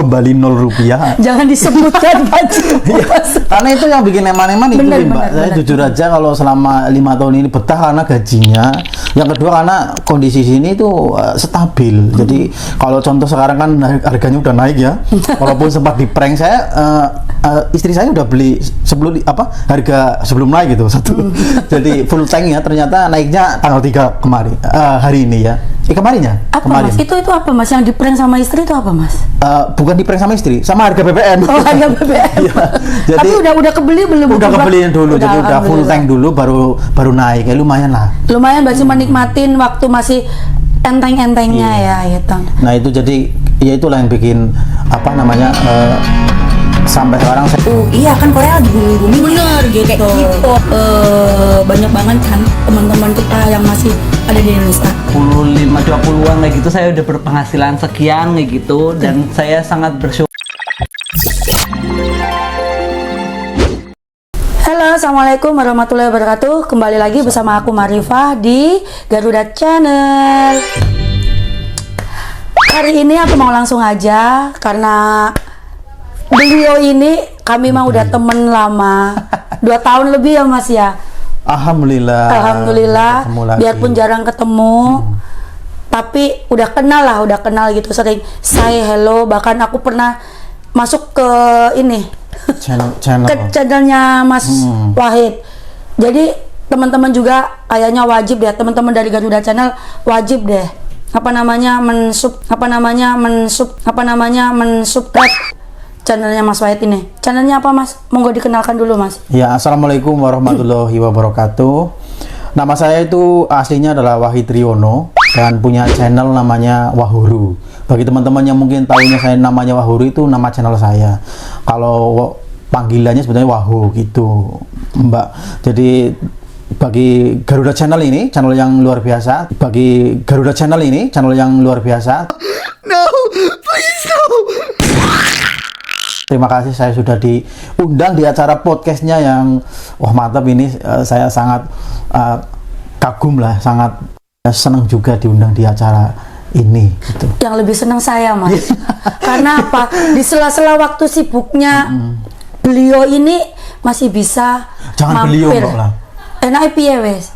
kembali 0 rupiah. Jangan disebutkan baju. Ya, karena itu yang bikin eman-eman itu Bener, Mbak. Saya jujur aja kalau selama 5 tahun ini betah karena gajinya. Yang kedua karena kondisi sini itu stabil. Jadi kalau contoh sekarang kan harganya udah naik ya. Walaupun sempat di prank saya, istri saya udah beli sebelum harga sebelum naik gitu satu. Jadi full tank ya, ternyata naiknya tanggal 3 kemarin, hari ini ya. Kemarin ya? Apa kemarin. Mas? Itu apa Mas? Yang di prank sama istri itu apa Mas? Bukan di prank sama istri, sama harga BBM. Oh, harga BBM. Iya. Jadi tapi udah kebeli belum? Udah kebeliin dulu, jadi udah full tank dulu baru naik. Ya lumayan lah. Lumayan berarti menikmatin waktu masih enteng-entengnya ya gitu. Nah, itu jadi ya itulah yang bikin sampai sekarang saya iya kan Korea lagi booming bener gitu. Kayak gitu. Banyak banget kan teman-teman kita yang masih ada di Indonesia. 25-20an kayak gitu, saya udah berpenghasilan sekian kayak gitu, dan saya sangat bersyukur. Halo, assalamualaikum warahmatullahi wabarakatuh. Kembali lagi bersama aku Marifah di Garuda Channel. Hari ini aku mau langsung aja karena beliau ini kami mah udah temen lama 2 tahun lebih ya Mas ya. Alhamdulillah. Biarpun jarang ketemu, tapi udah kenal gitu, sering say hello. Bahkan aku pernah masuk ke ini channel ke channelnya Mas Wahid. Jadi teman-teman juga kayaknya wajib deh, teman-teman dari Garuda Channel wajib deh mensubscribe channelnya Mas Wahid ini. Channelnya apa Mas? Monggo dikenalkan dulu Mas. Ya, assalamualaikum warahmatullahi wabarakatuh. Nama saya itu aslinya adalah Wahid Riono dan punya channel namanya Wahuru. Bagi teman-teman yang mungkin tahunya saya namanya Wahuru, itu nama channel saya. Kalau panggilannya sebenarnya Wahu gitu, Mbak. Jadi bagi Garuda Channel ini channel yang luar biasa. No, please no. Terima kasih, saya sudah diundang di acara podcastnya yang mantap ini. Saya sangat kagum lah, sangat senang juga diundang di acara ini gitu. Yang lebih senang saya Mas karena apa, di sela-sela waktu sibuknya beliau ini masih bisa jangan mampir. beliau lah, enak piye wes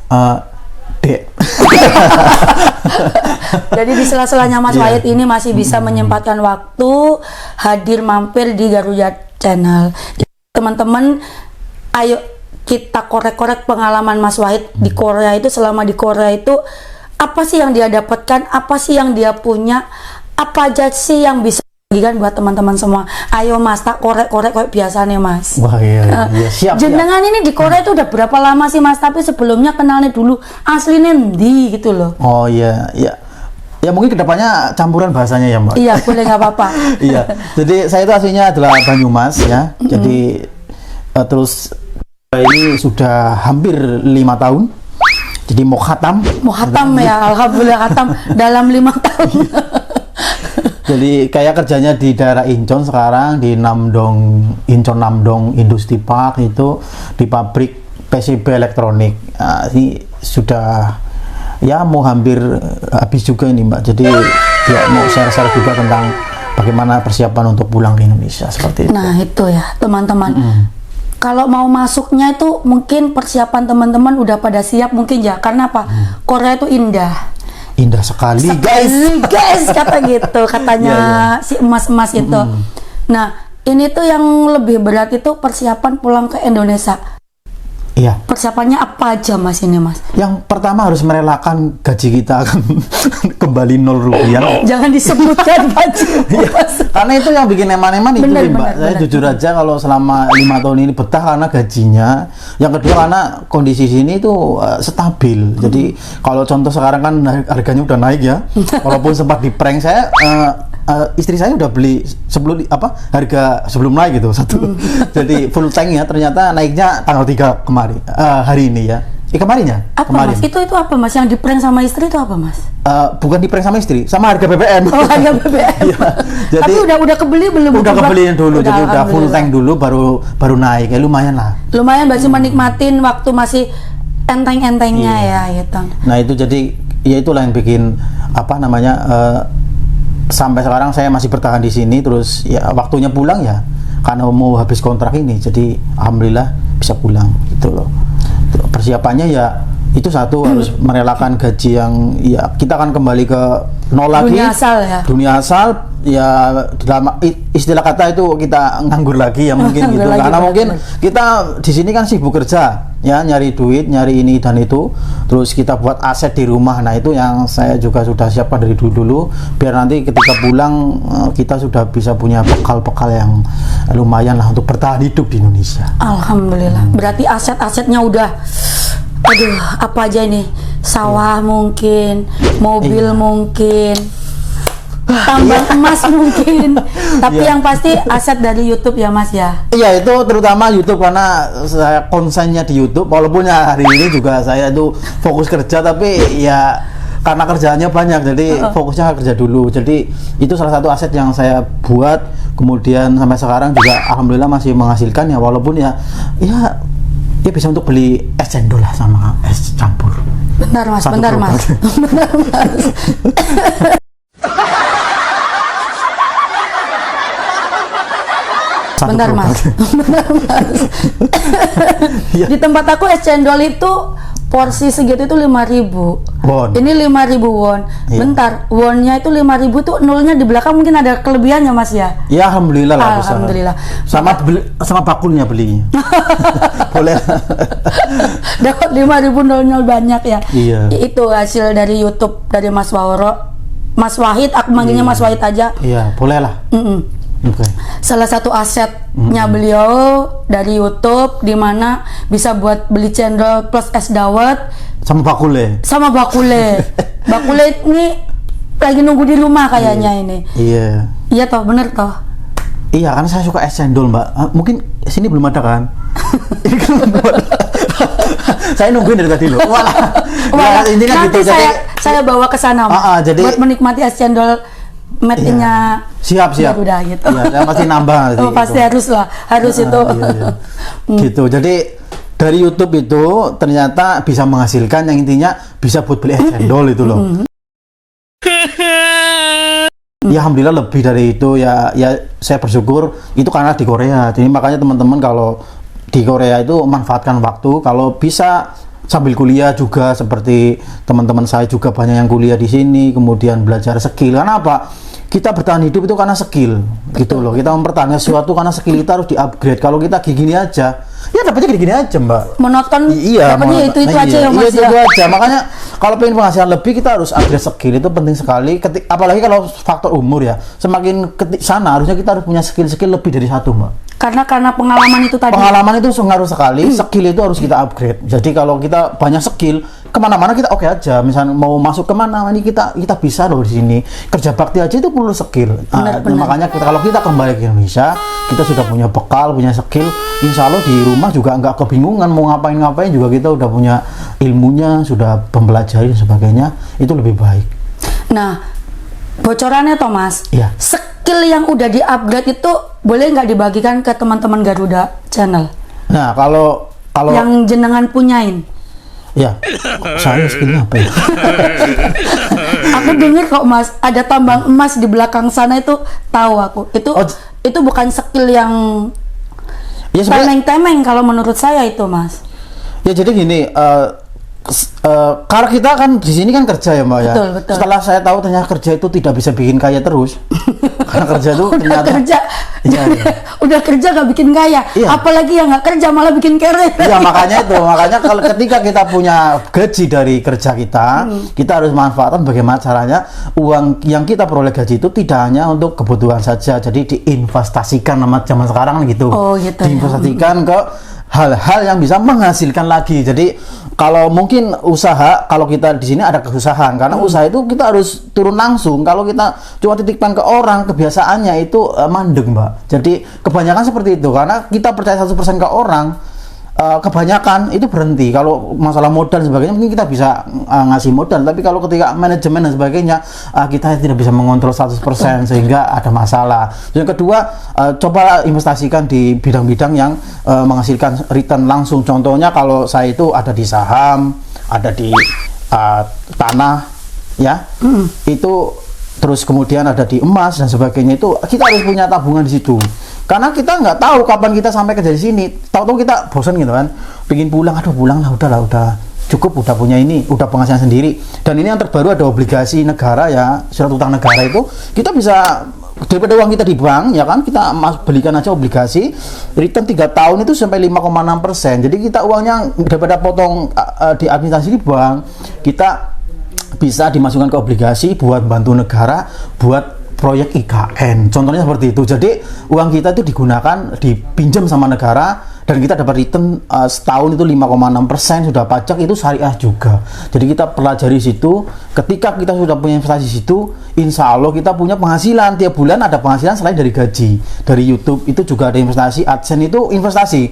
Dek. Jadi di sela-selanya Mas Wahid ini masih bisa menyempatkan waktu hadir mampir di Garuda Channel. Teman-teman, ayo kita korek-korek pengalaman Mas Wahid di Korea itu. Selama di Korea itu apa sih yang dia dapatkan, apa sih yang dia punya, apa aja sih yang bisa dibagikan buat teman-teman semua. Ayo Mas, tak korek-korek kayak biasanya Mas. Wah iya, siap. Jenengan ini di Korea itu udah berapa lama sih Mas? Tapi sebelumnya kenalnya dulu aslinya ndi gitu loh. Oh iya. Ya mungkin kedepannya campuran bahasanya ya Mbak. Iya, boleh, nggak apa-apa. Iya, jadi saya itu aslinya adalah Banyumas ya. Jadi terus ini sudah hampir 5 tahun. Jadi mau khatam ya, alhamdulillah khatam dalam 5 tahun. Jadi kayak kerjanya di daerah Incheon sekarang, di Incheon Namdong Industri Park, itu di pabrik PCB elektronik. Nah, ini sudah ya mau hampir habis juga ini Mbak. Jadi ya mau share-share juga tentang bagaimana persiapan untuk pulang ke Indonesia seperti itu. Nah itu ya teman-teman. Kalau mau masuknya itu mungkin persiapan teman-teman udah pada siap mungkin ya. Karena apa? Korea itu indah Sekali guys kata gitu katanya si emas-emas itu. Nah ini tuh yang lebih berat itu persiapan pulang ke Indonesia. Iya. Persiapannya apa aja Mas ini Mas? Yang pertama harus merelakan gaji kita kembali 0 rupiah. Jangan disebutkan baju. Iya, karena itu yang bikin eman-eman itu Mbak. Saya bener. jujur aja kalau selama 5 tahun ini betah karena gajinya. Yang kedua karena kondisi sini itu stabil. Jadi kalau contoh sekarang kan harganya udah naik ya. Walaupun sempat di prank saya, istri saya udah beli sebelum harga sebelum naik gitu satu. Jadi full tank ya, ternyata naiknya tanggal 3 kemarin, hari ini ya. Kemarin ya? Apa kemarin. Mas? Itu apa Mas? Yang di prank sama istri itu apa Mas? Bukan di prank sama istri, sama harga BBM. Oh, harga BBM. Iya. Jadi tapi udah kebeli belum? Udah kebeliin dulu, jadi udah full tank dulu baru naik. Ya lumayan lah. Lumayan berarti menikmatin waktu masih enteng-entengnya ya gitu. Nah, itu jadi ya itulah yang bikin sampai sekarang saya masih bertahan di sini, terus ya waktunya pulang ya karena mau habis kontrak ini, jadi alhamdulillah bisa pulang gitu loh. Persiapannya ya itu satu, harus merelakan gaji yang ya kita akan kembali ke nol lagi, Dunia asal ya. dunia asal ya, dalam istilah kata itu kita nganggur lagi ya mungkin gitu, Nganggur lagi, karena benar, mungkin benar. kita di sini kan sibuk kerja ya, nyari duit, nyari ini dan itu, terus kita buat aset di rumah. Nah itu yang saya juga sudah siapkan dari dulu biar nanti ketika pulang kita sudah bisa punya bekal-bekal yang lumayan lah untuk bertahan hidup di Indonesia. Alhamdulillah. Berarti aset-asetnya udah, aduh, apa aja ini? Sawah mungkin, mobil Iya. mungkin, tambang emas mungkin. Tapi Iya. yang pasti aset dari YouTube ya Mas ya. Iya, itu terutama YouTube karena saya konsennya di YouTube, walaupun ya hari ini juga saya itu fokus kerja, tapi ya karena kerjaannya banyak jadi fokusnya kerja dulu. Jadi itu salah satu aset yang saya buat, kemudian sampai sekarang juga alhamdulillah masih menghasilkan ya, walaupun ya bisa untuk beli es cendol lah sama es campur. Bentar Mas, Satu bentar Mas. gerobak. Bentar Mas. Satu Bentar gerobak. Mas. Bentar Mas. Iya. Di tempat aku es cendol itu porsi segitu itu 5.000 Won. Ini 5.000 won. Iya. Bentar, wonnya itu 5.000 tuh nolnya di belakang mungkin ada kelebihannya Mas ya. Ya alhamdulillah lah bisa. Alhamdulillah. Sama bakulnya belinya. Boleh. Dapat 5.000 nol banyak ya. Iya. Itu hasil dari YouTube dari Mas Wahro. Mas Wahid, aku manggilnya Mas Wahid aja. Iya, boleh lah. Oke. Salah satu asetnya beliau dari YouTube, di mana bisa buat beli cendol plus es dawet Sama bakule. sama bakule. Bakule ini lagi nunggu di rumah kayaknya ini. Iya. Iya toh, bener toh. Iya, karena saya suka es cendol, Mbak. Mungkin sini belum ada kan? Ini kan belum ada. Saya nungguin dari tadi loh. Wah. Wah, Ya, intinya nanti gitu. saya bawa ke sana Mas, jadi buat menikmati es cendol made-nya siap. Garuda gitu. Iya, saya pasti nambah nanti. Oh, pasti harus lah, harus itu. Iya. Gitu. Jadi dari YouTube itu ternyata bisa menghasilkan, yang intinya bisa buat beli es cendol itu loh. Ya alhamdulillah lebih dari itu ya saya bersyukur itu karena di Korea. Jadi makanya teman-teman kalau di Korea itu manfaatkan waktu, kalau bisa sambil kuliah juga, seperti teman-teman saya juga banyak yang kuliah di sini, kemudian belajar skill. Karena apa? Kita bertahan hidup itu karena skill, gitu loh. Kita mempertahankan sesuatu karena skill kita harus di-upgrade. Kalau kita gini aja, ya dapatnya gini-gini aja, Mbak. Monoton, Iya, dapatnya itu aja ya Mas itu ya. aja. Makanya kalau pengen penghasilan lebih, kita harus upgrade skill, itu penting sekali. Apalagi kalau faktor umur ya, semakin sana harusnya kita harus punya skill-skill lebih dari satu, Mbak. Karena pengalaman itu tadi. Pengalaman itu ngaruh sekali, skill itu harus kita upgrade. Jadi kalau kita banyak skill, kemana-mana kita oke aja. Misalnya mau masuk kemana, ini kita bisa loh di sini. Kerja bakti aja itu perlu skill. Makanya kalau kita kembali ke Indonesia, kita sudah punya bekal, punya skill. Insya Allah di rumah juga nggak kebingungan mau ngapain juga, kita udah punya ilmunya, sudah mempelajari dan sebagainya. Itu lebih baik. Nah, bocorannya Thomas, Iya. skill yang udah di-upgrade itu boleh nggak dibagikan ke teman-teman Garuda Channel? Nah kalau Yang jenengan punyain. ya saya skillnya apa ya? Aku denger kok Mas, ada tambang emas di belakang sana itu, tahu aku. Itu bukan skill yang Ya sebenarnya temeng-temeng kalau menurut saya itu Mas. ya jadi gini, karena kita kan di sini kan kerja ya Mbak ya. Betul. Setelah saya tahu ternyata kerja itu tidak bisa bikin kaya terus. Karena kerja itu ternyata Iya. Udah kerja gak bikin kaya, Iya. apalagi yang nggak kerja malah bikin kere. Iya, makanya kalau ketika kita punya gaji dari kerja kita, kita harus manfaatkan bagaimana caranya uang yang kita peroleh gaji itu tidak hanya untuk kebutuhan saja, jadi diinvestasikan sama zaman sekarang gitu. Oh, gitu ya. Diinvestasikan ke hal-hal yang bisa menghasilkan lagi. Jadi kalau mungkin usaha, kalau kita di sini ada kesusahan karena usaha itu kita harus turun langsung. Kalau kita cuma titipkan ke orang, kebiasaannya itu mandek, Mbak. Jadi kebanyakan seperti itu karena kita percaya 100% ke orang. Kebanyakan itu berhenti. Kalau masalah modal dan sebagainya mungkin kita bisa ngasih modal, tapi kalau ketika manajemen dan sebagainya kita tidak bisa mengontrol 100% sehingga ada masalah. Yang kedua, coba investasikan di bidang-bidang yang menghasilkan return langsung. Contohnya kalau saya itu ada di saham, ada di tanah, ya. Itu terus kemudian ada di emas dan sebagainya, itu kita harus punya tabungan di situ. Karena kita nggak tahu kapan kita sampai ke dari sini. Tahu-tahu kita bosan gitu kan, pingin pulang, aduh pulang lah, udah cukup, udah punya ini, udah penghasilan sendiri. Dan ini yang terbaru ada obligasi negara ya, surat utang negara itu kita bisa daripada uang kita di bank ya kan, kita belikan aja obligasi, return 3 tahun itu sampai 5,6%. Jadi kita uangnya daripada potong di administrasi di bank, kita bisa dimasukkan ke obligasi buat bantu negara, buat proyek IKN. Contohnya seperti itu. Jadi uang kita itu digunakan, dipinjam sama negara, dan kita dapat return setahun itu 5,6%, sudah pajak, itu syariah juga. Jadi kita pelajari situ. Ketika kita sudah punya investasi situ, insya Allah kita punya penghasilan tiap bulan, ada penghasilan selain dari gaji. Dari YouTube itu juga ada investasi, AdSense itu investasi.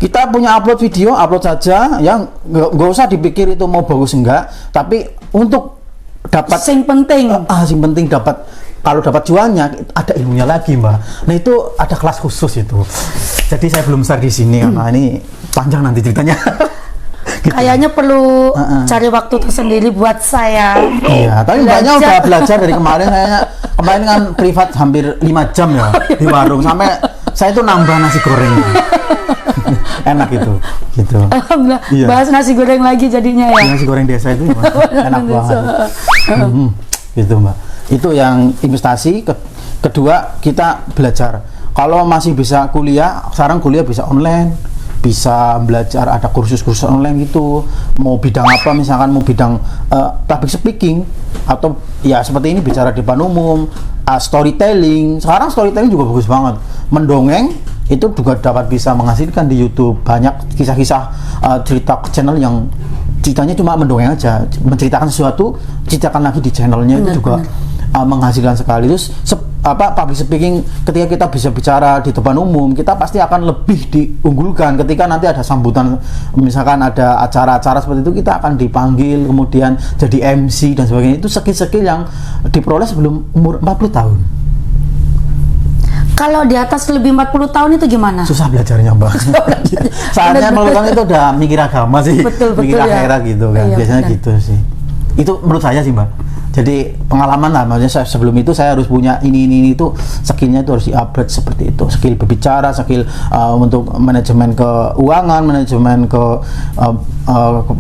Kita punya upload video, upload saja, yang nggak usah dipikir itu mau bagus enggak, tapi untuk dapat Sing penting. sing penting dapat, kalau dapat cuannya ada ilmunya lagi Mbak. Nah itu ada kelas khusus itu. Jadi saya belum share di sini karena ini panjang nanti ceritanya. Gitu. Kayaknya perlu cari waktu tersendiri buat saya. Iya, tapi Mbaknya udah belajar dari kemarin. Kemarin kan privat hampir 5 jam ya di warung, sampai saya itu nambah nasi goreng. Enak itu, gitu. Alhamdulillah. Iya. Bahas nasi goreng lagi jadinya ya. Nasi goreng desa itu enak banget. Gitu Mbak. Itu yang investasi. Kedua, kita belajar. Kalau masih bisa kuliah, sekarang kuliah bisa online, bisa belajar, ada kursus-kursus online gitu. Mau bidang apa, misalkan mau bidang public speaking, atau ya seperti ini bicara di depan umum, storytelling. Sekarang storytelling juga bagus banget. Mendongeng itu juga dapat bisa menghasilkan di YouTube. Banyak kisah-kisah cerita channel yang ceritanya cuma mendongeng aja, menceritakan sesuatu, ceritakan lagi di channelnya, itu juga menghasilkan sekali. Terus public speaking, ketika kita bisa bicara di depan umum, kita pasti akan lebih diunggulkan. Ketika nanti ada sambutan, misalkan ada acara-acara seperti itu, kita akan dipanggil, kemudian jadi MC dan sebagainya. Itu skill-skill yang diperoleh sebelum umur 40 tahun. Kalau di atas lebih 40 tahun itu gimana? Susah belajarnya Mbak. Saatnya 40 tahun itu udah mikir agama sih, Betul, mikir ya. akhirat gitu kan. Iya, Biasanya benar. gitu sih. Itu menurut saya sih Mbak. Jadi pengalaman lah, maksudnya sebelum itu saya harus punya ini itu, skillnya itu harus di-upgrade seperti itu. Skill berbicara, skill untuk manajemen keuangan, manajemen ke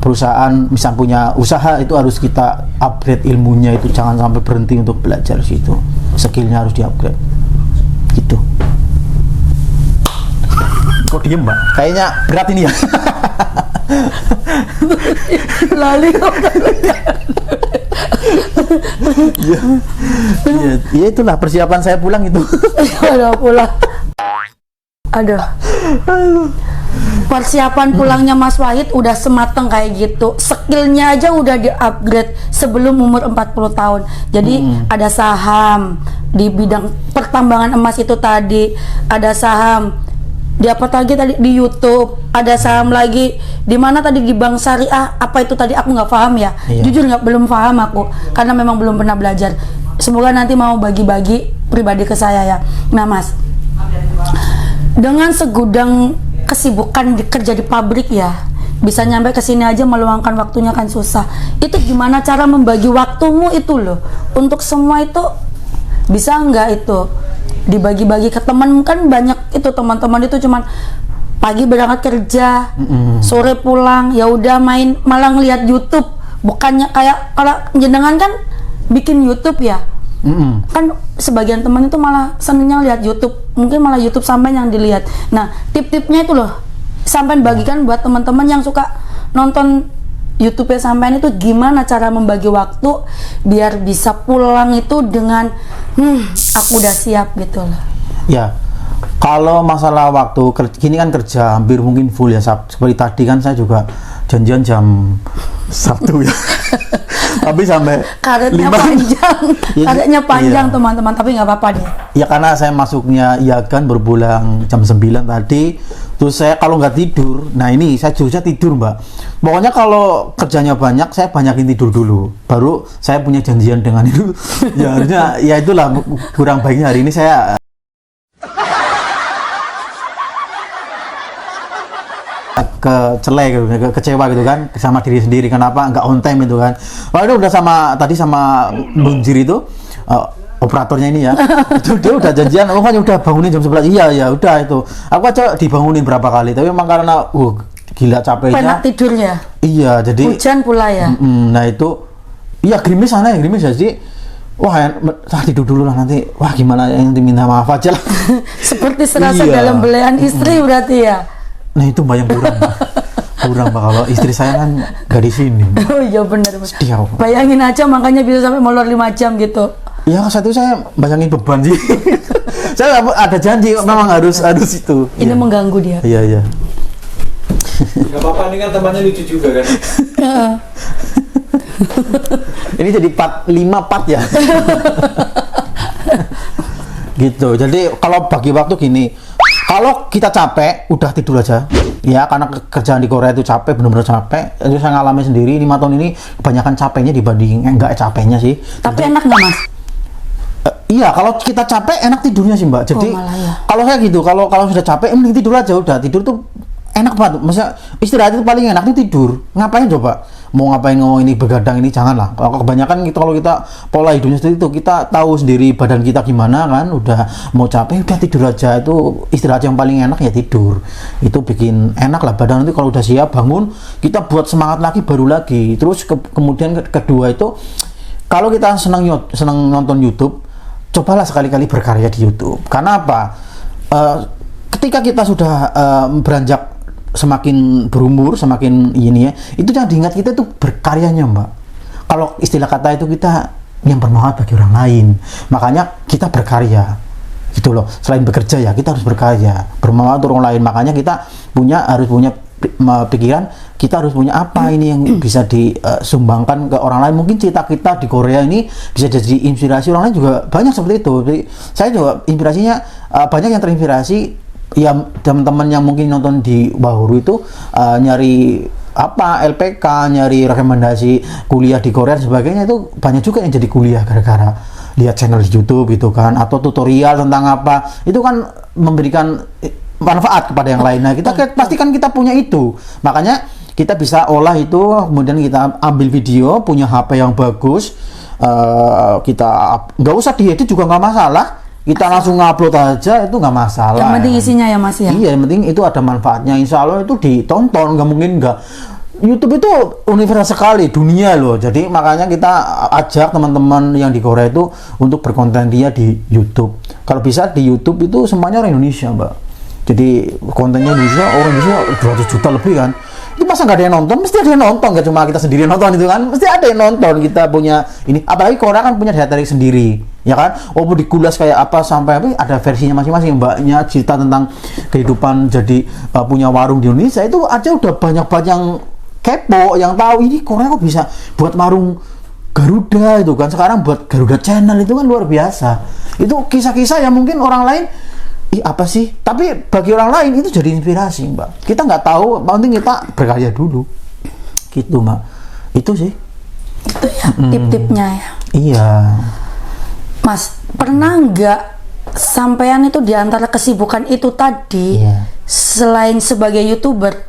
perusahaan, misal punya usaha, itu harus kita upgrade ilmunya, itu jangan sampai berhenti untuk belajar situ. Skillnya harus di-upgrade. Gitu. Kok diem Mbak? Kayaknya berat ini ya. Lali. Ya itulah persiapan saya pulang itu. Aduh, pulang. Aduh. Persiapan pulangnya Mas Wahid udah semateng kayak gitu. Skillnya aja udah di-upgrade sebelum umur 40 tahun. Jadi ada saham di bidang pertambangan emas itu tadi, ada saham di apa lagi tadi, di YouTube, ada saham lagi di mana tadi, di bank syariah, apa itu tadi aku nggak paham ya. Iya. Jujur belum paham aku, karena memang belum pernah belajar. Semoga nanti mau bagi-bagi pribadi ke saya ya. Nah Mas, dengan segudang kesibukan kerja di pabrik ya, bisa nyampe ke sini aja meluangkan waktunya kan susah. Itu gimana cara membagi waktumu itu loh, untuk semua itu bisa nggak itu dibagi-bagi ke teman? Kan banyak itu teman-teman itu cuman pagi berangkat kerja, sore pulang, ya udah main, malah ngeliat YouTube. Bukannya kayak kalau jenengan kan bikin YouTube ya, kan sebagian teman itu malah senengnya lihat YouTube, mungkin malah YouTube sampai yang dilihat. Nah tip-tipnya itu loh, sampai bagikan buat teman-teman yang suka nonton YouTube sampean itu, gimana cara membagi waktu biar bisa pulang itu dengan aku udah siap gitu loh. Ya, kalau masalah waktu, gini kan kerja hampir mungkin full ya. Seperti tadi kan saya juga janjian jam 1 ya. Tapi sampai Karetnya 5. panjang, Ya, karetnya panjang iya. teman-teman, tapi nggak apa-apa deh. Ya karena saya masuknya ya kan berpulang jam 9 tadi. Terus saya kalau nggak tidur, nah ini saya jujur tidur Mbak. Pokoknya kalau kerjanya banyak, saya banyakin tidur dulu. Baru saya punya janjian dengan itu. Ya harusnya, ya itulah kurang baiknya hari ini saya kecelek gitu, kecewa gitu kan sama diri sendiri, kenapa nggak on time itu kan. Waduh udah sama tadi sama Bung Jiri itu operatornya ini ya, itu dia udah janjian, oh kan udah bangunin jam 11, iya udah itu, aku aja dibangunin berapa kali, tapi memang karena gila capeknya, Penak tidurnya. iya jadi Hujan pula ya. nah itu, iya gerimis sana ya gerimis ya sih, wah tidur dulu lah nanti, wah gimana ya nanti minta maaf aja lah. Seperti serasa Iya. dalam belayan istri berarti ya. Nah itu mbak yang kurang, kurang mbak, kalau istri saya kan gak di sini. Oh iya benar. Sedih aku. Bayangin aja makanya bisa sampai molor 5 jam gitu. Ya satu saya bayangin beban sih. Saya ada janji memang harus itu. Ini Iya. mengganggu dia. Iya. Gak apa-apa, ini kan temannya lucu juga kan. Ini jadi 5 part ya. Gitu. Jadi kalau bagi waktu gini, kalau kita capek udah tidur aja. Ya karena kerjaan di Korea itu capek, benar-benar capek. Itu saya ngalami sendiri 5 tahun ini, kebanyakan capeknya dibanding enggak capeknya sih. Tapi enak nggak mas? Iya, kalau kita capek enak tidurnya sih mbak. Jadi malah ya. kalau saya gitu, kalau sudah capek, mending tidur aja udah. Tidur tuh enak banget. Maksudnya istirahat itu paling enak tuh tidur. Ngapain coba? Mau ngapain ngomong ini begadang ini janganlah. Kalau kebanyakan kita kalau kita pola hidupnya seperti itu, kita tahu sendiri badan kita gimana kan. Udah mau capek udah tidur aja. Itu istirahat yang paling enak ya tidur. Itu bikin enak lah badan, nanti kalau udah siap bangun kita buat semangat lagi baru lagi. Terus kemudian kedua itu kalau kita senang nonton YouTube, cobalah sekali-kali berkarya di YouTube. Karena apa? Ketika kita sudah beranjak semakin berumur, semakin ini ya, itu yang diingat kita itu berkaryanya mbak. Kalau istilah kata itu kita yang bermanfaat bagi orang lain. Makanya kita berkarya, gitu loh. Selain bekerja ya, kita harus berkarya, bermanfaat untuk orang lain. Makanya kita harus punya pikiran, kita harus punya apa ini yang bisa disumbangkan ke orang lain. Mungkin cerita kita di Korea ini bisa jadi inspirasi orang lain juga, banyak seperti itu. Jadi, saya juga inspirasinya banyak yang terinspirasi ya teman-teman yang mungkin nonton di Wahuru itu nyari LPK, nyari rekomendasi kuliah di Korea dan sebagainya, itu banyak juga yang jadi kuliah gara-gara lihat channel di YouTube gitu kan, atau tutorial tentang apa, itu kan memberikan manfaat kepada yang lain. Nah kita pastikan kita punya itu, makanya kita bisa olah itu, kemudian kita ambil video, punya HP yang bagus, kita nggak usah diedit juga nggak masalah, kita langsung ngupload aja, itu nggak masalah. Yang penting isinya ya mas ya. Iya, yang penting itu ada manfaatnya. Insya Allah itu ditonton, nggak mungkin nggak. YouTube itu universal sekali, dunia loh. Jadi makanya kita ajak teman-teman yang di Korea itu untuk berkonten dia di YouTube. Kalau bisa di YouTube itu semuanya orang Indonesia, mbak. Jadi kontennya Indonesia, orang Indonesia 200 juta lebih kan. Itu masa nggak ada yang nonton? Mesti ada yang nonton, nggak cuma kita sendiri nonton itu kan. Mesti ada yang nonton. Kita punya ini, apalagi Korea kan punya daya tarik sendiri, ya kan. Oh mau dikulas kayak apa sampai apa, ada versinya masing-masing. Mbaknya cerita tentang kehidupan jadi punya warung di Indonesia, itu aja udah banyak yang kepo, yang tahu ini Korea kok bisa buat warung Garuda itu kan. Sekarang buat Garuda Channel itu kan luar biasa. Itu kisah-kisah yang mungkin orang lain apa sih? Tapi bagi orang lain itu jadi inspirasi, mbak. Kita nggak tahu, penting kita berkarya dulu, gitu, mbak. Itu sih. Itu ya tip-tipnya ya. Iya. Mas, pernah nggak sampean itu diantara kesibukan itu tadi, Iya. selain sebagai YouTuber,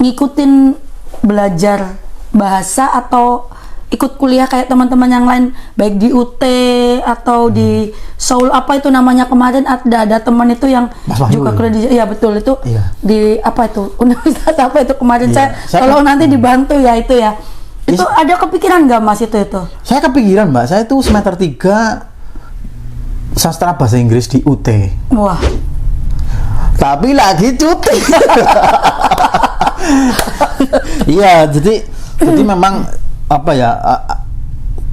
ngikutin belajar bahasa atau ikut kuliah kayak teman-teman yang lain, baik di UT atau di Seoul, apa itu namanya kemarin ada teman itu yang Mas Wahyu, juga kuliah di, iya betul itu, Iya. di apa itu universitas apa itu kemarin. Iya. Saya kalau nanti dibantu ya itu ya. Itu Yes. ada kepikiran nggak mas itu? Saya kepikiran, mbak. Saya tuh semester 3 sastra bahasa Inggris di UT. Wah, Tapi lagi cuti. Iya, jadi memang apa ya?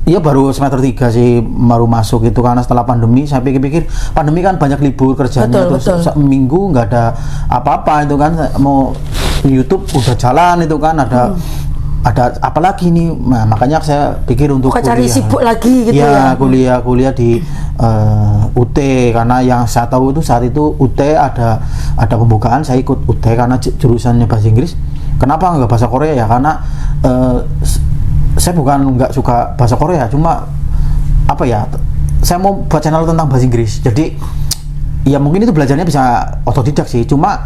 Iya baru semester 3 sih baru masuk itu, karena setelah pandemi saya pikir-pikir pandemi kan banyak libur kerjanya, terus seminggu nggak ada apa-apa itu kan, mau YouTube udah jalan itu kan, ada apalagi nih, nah, makanya saya pikir untuk kok cari sibuk lagi gitu ya, ya. kuliah di UT, karena yang saya tahu itu saat itu UT ada pembukaan, saya ikut UT karena jurusannya bahasa Inggris. Kenapa nggak bahasa Korea ya? Karena saya bukan nggak suka bahasa Korea, cuma apa ya, saya mau buat channel tentang bahasa Inggris, jadi ya mungkin itu belajarnya bisa otodidak sih, cuma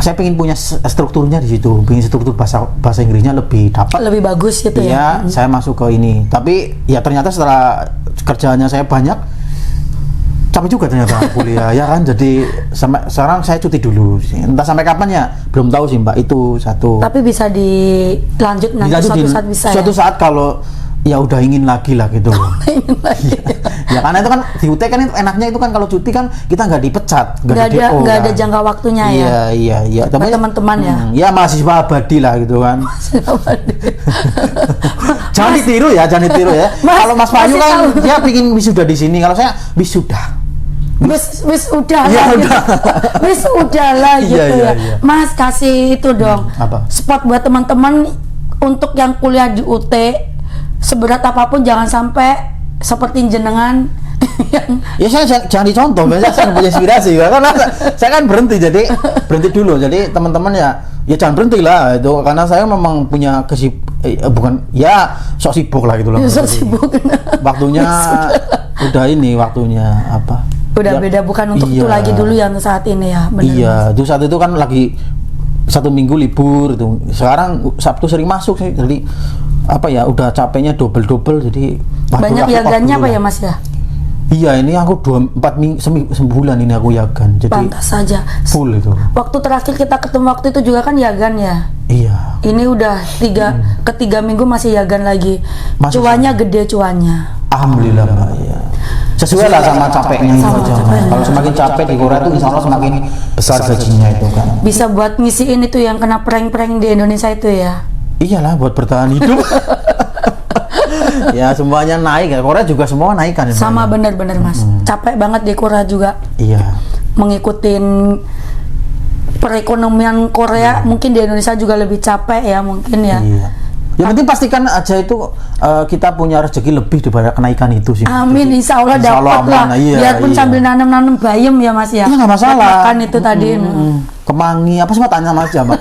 saya pengen punya strukturnya di situ, pengen struktur bahasa Inggrisnya lebih dapat, Lebih bagus gitu ya. Saya masuk ke ini, tapi ya ternyata setelah kerjaannya saya banyak, capek juga ternyata kuliah ya kan. Jadi sampai sekarang saya cuti dulu, entah sampai kapan ya belum tahu sih Mbak, itu satu. Tapi bisa dilanjut nanti Dilanjutin. suatu saat bisa Suatu ya? saat kalau ya udah ingin lagi lah gitu. Ingin lagi. Ya karena itu kan di UT kan itu enaknya itu kan kalau cuti kan kita nggak dipecat, Nggak di DO, ada kan. jangka waktunya ya? Iya. Buat teman-teman ya? Ya mahasiswa abadi lah gitu kan. Jangan ditiru ya. Kalau Mas Bayu masih kan tahu. dia pingin wisuda di sini, kalau saya wisuda. Wis udah Iya, lah gitu. udah. Wis udah lah Iya, gitu iya, ya. iya. Mas kasih itu dong. Apa? Spot buat teman-teman untuk yang kuliah di UT, seberat apapun jangan sampai seperti jenengan yang Ya saya jangan dicontoh, biasanya saya punya inspirasi karena saya kan berhenti dulu. Jadi teman-teman ya jangan berhenti lah itu, karena saya memang punya bukan ya sok sibuk lah gitu loh. so sibuk. Waktunya udah ini waktunya apa? Udah Ya, beda, bukan untuk itu iya. lagi dulu yang saat ini ya, benar. Iya, itu saat itu kan lagi 1 minggu libur itu. Sekarang Sabtu sering masuk sih, jadi apa ya udah capeknya double jadi waduh, Banyak aku yagannya dulu apa lah. ya Mas ya? Iya, ini aku 4 minggu sebulan ini aku yagan, jadi Pantas saja. full itu. Waktu terakhir kita ketemu waktu itu juga kan yagan ya. Iya. Ini udah ketiga minggu masih yagan lagi. Masih Cuannya gede cuannya. Alhamdulillah Mbak, ya. Sesuai lah sama capeknya itu Sama aja. capeknya. Kalau semakin capek di Korea itu insya Allah semakin besar gajinya itu kan. Bisa buat ngisiin itu yang kena prank-prank di Indonesia itu ya. Iyalah buat bertahan hidup. Ya semuanya naik ya. Korea juga semua naik kan. Sama bener-bener Mas. Capek banget di Korea juga Iya. mengikutin perekonomian Korea. Mungkin di Indonesia juga lebih capek ya mungkin ya. Iya. Yang penting pastikan aja itu kita punya rezeki lebih daripada kenaikan itu sih. Amin, Jadi, insya Allah insya Allah dapat lah. aman. Iya, Biarpun iya. sambil nanam-nanam bayam ya Mas ya. Iya nggak masalah. Buat makan itu tadi. Kemangi apa sih Mbak, tanya Mas Jamal.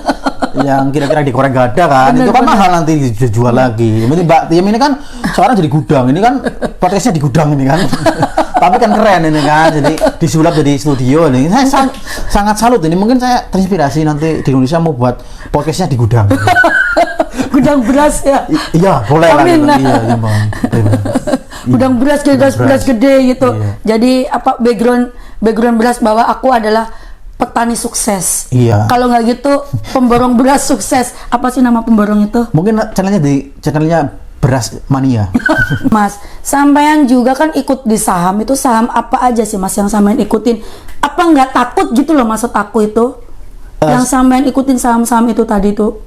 Yang kira-kira di Korea nggak ada kan? Bener, itu kan bener. mahal nanti dijual lagi. Ini Mbak Tiam ini kan sekarang jadi gudang. Ini kan podcastnya di gudang ini kan. Tapi kan keren ini kan. Jadi disulap jadi studio ini. Saya sangat salut ini. Mungkin saya terinspirasi nanti di Indonesia mau buat podcastnya di gudang. Gudang beras ya. Iya boleh lah. Amin. Gitu. Iya, iya, Bang. Gudang beras beras gede gitu. Iya. Jadi apa background beras bahwa aku adalah petani sukses. Iya. Kalau nggak gitu pemborong beras sukses. Apa sih nama pemborong itu? Mungkin channelnya Beras Mania. Mas, sampean juga kan ikut di saham. Itu saham apa aja sih Mas yang sampean ikutin? Apa nggak takut gitu loh maksud aku itu? Yang sampean ikutin saham-saham itu tadi tuh.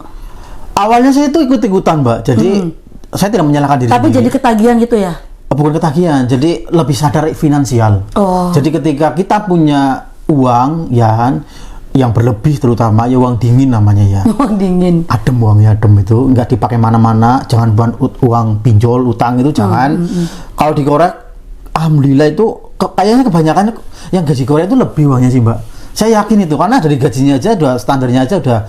Awalnya saya itu ikut-ikutan Mbak. Jadi saya tidak menyalahkan diri Tapi sendiri. jadi ketagihan gitu ya? Bukan ketagihan, jadi lebih sadar finansial. Oh. Jadi ketika kita punya uang ya kan, yang berlebih terutama ya uang dingin namanya ya. Uang dingin. Adem, uangnya adem itu nggak dipakai mana-mana, jangan buat uang pinjol, utang itu jangan. Kalau di Korea alhamdulillah itu kayaknya kebanyakan yang gaji Korea itu lebih uangnya sih Mbak. Saya yakin itu karena dari gajinya aja udah standarnya aja udah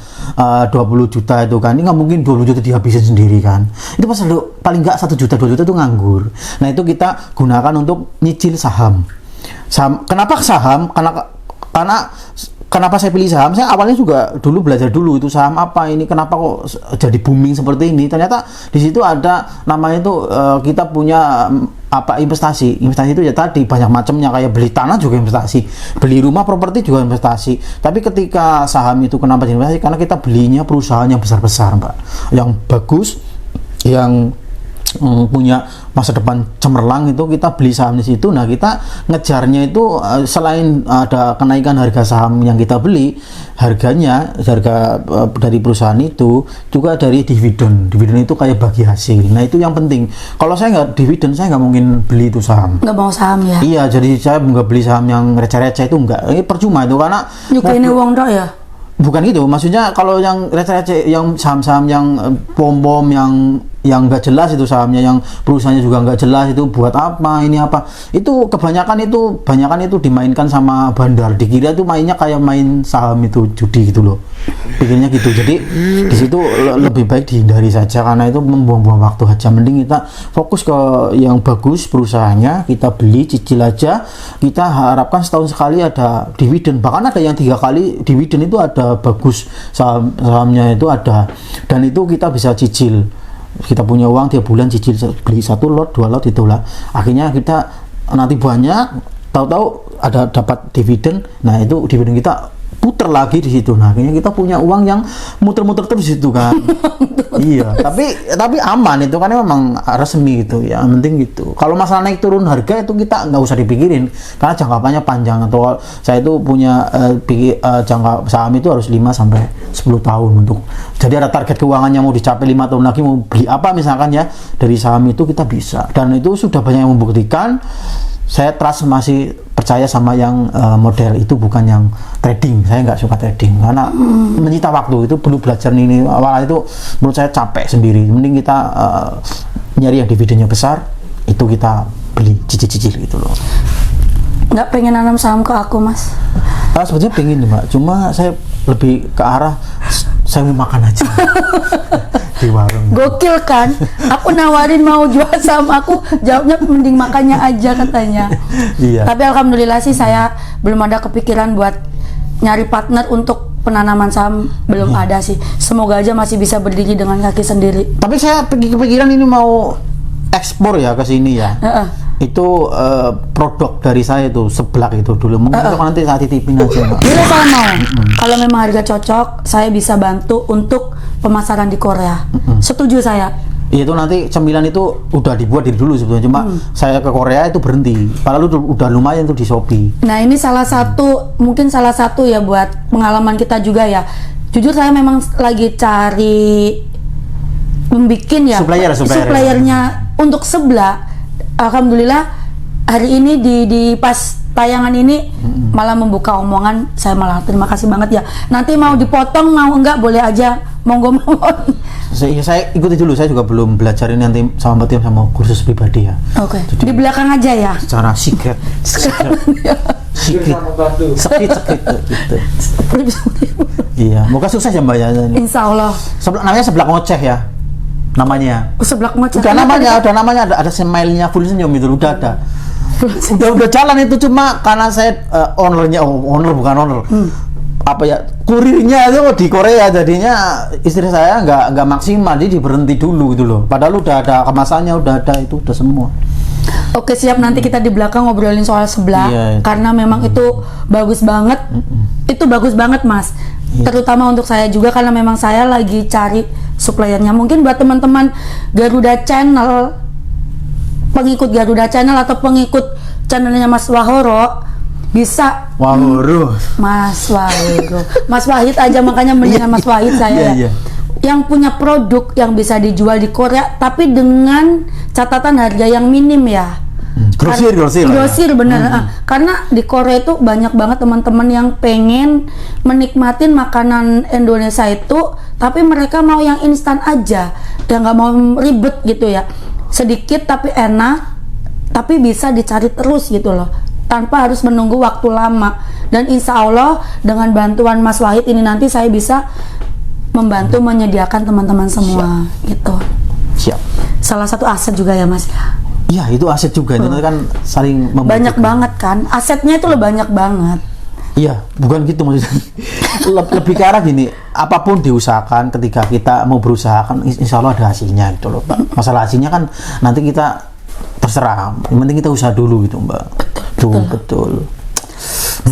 20 juta itu kan. Ini nggak mungkin 20 juta dihabisin sendiri kan. Itu pas paling nggak 1 juta 2 juta itu nganggur. Nah itu kita gunakan untuk nyicil saham. Kenapa saham? Karena kenapa saya pilih saham? Saya awalnya juga dulu belajar dulu itu saham apa ini, kenapa kok jadi booming seperti ini. Ternyata di situ ada namanya itu kita punya apa investasi itu ya tadi banyak macamnya, kayak beli tanah juga investasi, beli rumah properti juga investasi. Tapi ketika saham itu kenapa jadi investasi? Karena kita belinya perusahaan yang besar-besar Mbak, yang bagus, yang punya masa depan cemerlang, itu kita beli saham di situ. Nah kita ngejarnya itu selain ada kenaikan harga saham yang kita beli, harga dari perusahaan itu juga dari dividen itu kayak bagi hasil. Nah itu yang penting. Kalau saya nggak dividen, saya nggak mungkin beli itu saham. Nggak mau saham ya? Iya, jadi saya nggak beli saham yang receh-receh itu nggak. Ini percuma itu karena Nyukaini uang dok ya? bukan gitu, maksudnya kalau yang receh-receh, yang saham-saham yang pom-pom yang nggak jelas itu sahamnya, yang perusahaannya juga nggak jelas, itu buat apa, ini apa, itu kebanyakan itu dimainkan sama bandar, dikira itu mainnya kayak main saham itu judi gitu loh, pikirnya gitu. Jadi di situ lebih baik dihindari saja karena itu membuang-buang waktu aja. Mending kita fokus ke yang bagus perusahaannya, kita beli, cicil aja, kita harapkan setahun sekali ada dividen, bahkan ada yang 3 kali dividen itu ada, bagus sahamnya itu ada, dan itu kita bisa cicil. kita punya uang tiap bulan cicil beli 1 lot 2 lot itulah, akhirnya kita nanti banyak, tahu-tahu ada dapat dividen, nah itu dividen kita puter lagi di situ, nah akhirnya kita punya uang yang muter-muter terus itu kan. Iya, tapi aman itu kan memang resmi gitu ya, yang penting gitu. Kalau masalah naik turun harga itu kita nggak usah dipikirin karena jangka panjangnya panjang. Atau saya itu punya jangka saham itu harus 5 sampai 10 tahun untuk, jadi ada target keuangannya mau dicapai 5 tahun lagi mau beli apa misalkan ya, dari saham itu kita bisa, dan itu sudah banyak yang membuktikan. Saya trust, masih percaya sama yang model itu, bukan yang trading. Saya nggak suka trading karena menyita waktu. Itu perlu belajar ini awal itu, menurut saya capek sendiri. Mending kita nyari yang dividennya besar, itu kita beli cicil-cicil gitu loh. Nggak pengen nanam saham ke aku, Mas? Sebetulnya pengen Mbak, cuma saya lebih ke arah saya mau makan aja di warung. Gokil kan? Aku nawarin mau jual saham, aku jawabnya mending makannya aja katanya. Iya. Tapi alhamdulillah sih saya belum ada kepikiran buat nyari partner untuk penanaman saham, belum ada sih. Semoga aja masih bisa berdiri dengan kaki sendiri. Tapi saya kepikiran ini mau ekspor ya ke sini ya. Itu produk dari saya itu seblak itu dulu, mungkin itu nanti saya titipin aja Mbak. Boleh kalau mau. Kalau memang harga cocok, saya bisa bantu untuk pemasaran di Korea. Setuju saya. Itu nanti cemilan itu udah dibuat dari dulu sebetulnya, cuma saya ke Korea itu berhenti. Padahal udah lumayan tuh di Shopee. Nah ini mungkin salah satu ya buat pengalaman kita juga ya. Jujur saya memang lagi cari membikin ya suppliernya untuk seblak. Alhamdulillah hari ini di pas tayangan ini malah membuka omongan, saya malah terima kasih banget ya. Nanti mau dipotong mau enggak boleh aja, monggo. Saya ikuti dulu, saya juga belum belajar ini nanti sama Mbak Tiam sama kursus pribadi ya. Oke. Di belakang aja ya. Secara secret. Secret gitu. Iya, moga sukses ya Mbak ya. Insya Allah. Namanya seblak ngoceh ya. Namanya. Seblak ngoceh. Udah namanya ada smile-nya full senyum itu udah ada. Udah jalan itu, cuma karena saya owner apa ya, kurirnya itu di Korea, jadinya istri saya nggak maksimal, jadi berhenti dulu gitu loh. Padahal udah ada kemasannya, udah ada itu, udah semua. Oke siap, nanti kita di belakang ngobrolin soal seblak. Iya, karena memang itu bagus banget. Itu bagus banget Mas. Terutama untuk saya juga karena memang saya lagi cari suppliernya. Mungkin buat teman-teman Garuda Channel, pengikut Garuda Channel atau pengikut channelnya Mas Wahoro, bisa Mas Wahoro, Mas Wahid aja, makanya mendingan Mas Wahid saya ya. Yang punya produk yang bisa dijual di Korea tapi dengan catatan harga yang minim ya. Grosir bener. Karena di Korea itu banyak banget teman-teman yang pengen menikmatin makanan Indonesia itu, tapi mereka mau yang instan aja, dan nggak mau ribet gitu ya. Sedikit tapi enak, tapi bisa dicari terus gitu loh, tanpa harus menunggu waktu lama. Dan insya Allah dengan bantuan Mas Wahid ini nanti saya bisa membantu menyediakan teman-teman semua. Gitu. Siap. Salah satu aset juga ya Mas ya. Iya, itu aset juga, itu kan saling membantu. Banyak banget kan, asetnya itu banyak banget. Iya, bukan gitu maksudnya. Lebih ke arah gini, apapun diusahakan, ketika kita mau berusaha kan insya Allah ada hasilnya gitu loh Mbak. Masalah hasilnya kan nanti kita terserah, yang penting kita usaha dulu gitu Mbak. Betul.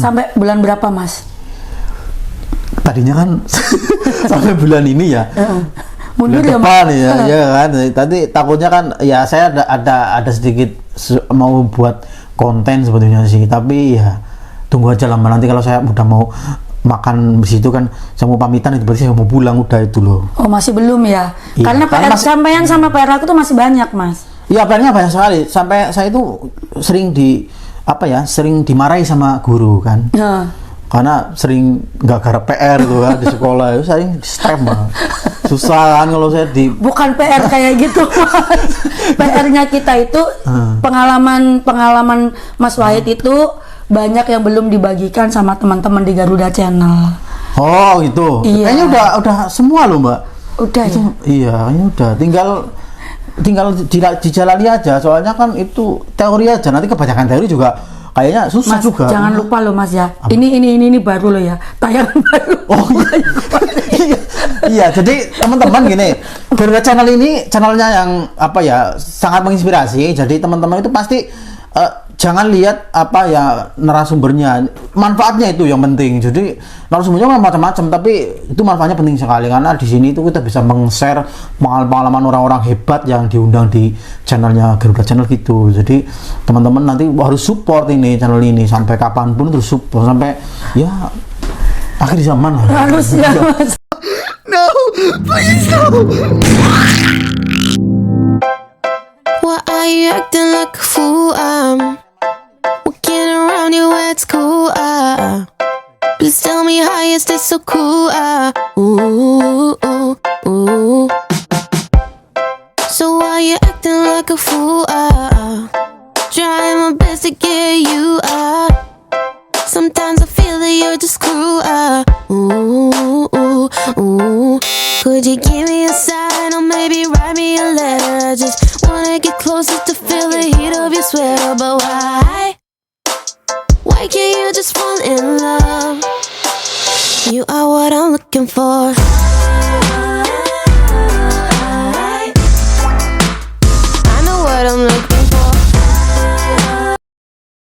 Sampai bulan berapa Mas? Tadinya kan sampai bulan ini ya. Mundur bulan ya depan Mas? ya kan. Tadi takutnya kan ya saya ada sedikit mau buat konten sebetulnya sih, tapi ya tunggu aja lama, nanti kalau saya udah mau makan di situ kan saya mau pamitan, itu berarti saya mau pulang udah itu loh. Oh masih belum ya? Iya, Karena PR sampean sama PR aku tuh masih banyak Mas. Iya, PR-nya banyak sekali. Sampai saya itu sering sering dimarahi sama guru kan. Karena sering nggak garap PR tuh kan di sekolah itu sering stress banget. Susah kan kalau saya bukan PR kayak gitu Mas. PR-nya kita itu pengalaman Mas Wahid itu banyak yang belum dibagikan sama teman-teman di Garuda Channel. Oh gitu. Iya. Kayaknya udah semua loh Mbak. Udah itu, ya? Iya, kayaknya udah. Tinggal dijalani aja. Soalnya kan itu teori aja. Nanti kebanyakan teori juga kayaknya susah Mas, juga. jangan lupa loh Mas ya. Ini baru loh ya. Tayangan baru. Oh iya. Iya, jadi teman-teman gini, Garuda Channel ini channelnya yang apa ya, sangat menginspirasi. Jadi teman-teman itu pasti jangan lihat apa ya narasumbernya, manfaatnya itu yang penting. Jadi narasumbernya macam-macam, tapi itu manfaatnya penting sekali karena di sini itu kita bisa meng-share pengalaman orang-orang hebat yang diundang di channelnya Garuda Channel gitu. Jadi teman-teman nanti harus support ini channel ini sampai kapanpun, terus support sampai ya akhir zaman lah. Harus ya Mas. No, please no. Why are you acting like a fool? I'm walking around you at school. Please tell me how you stay so cool. Ooh, ooh, ooh. So why you acting like a fool? Trying my best to get you. Sometimes I feel that you're just cruel. Ooh, ooh, ooh. Could you give me a sign or maybe write me a letter? I just wanna get closer to feel the heat of your sweater. But why can't you just fall in love? You are what I'm looking for.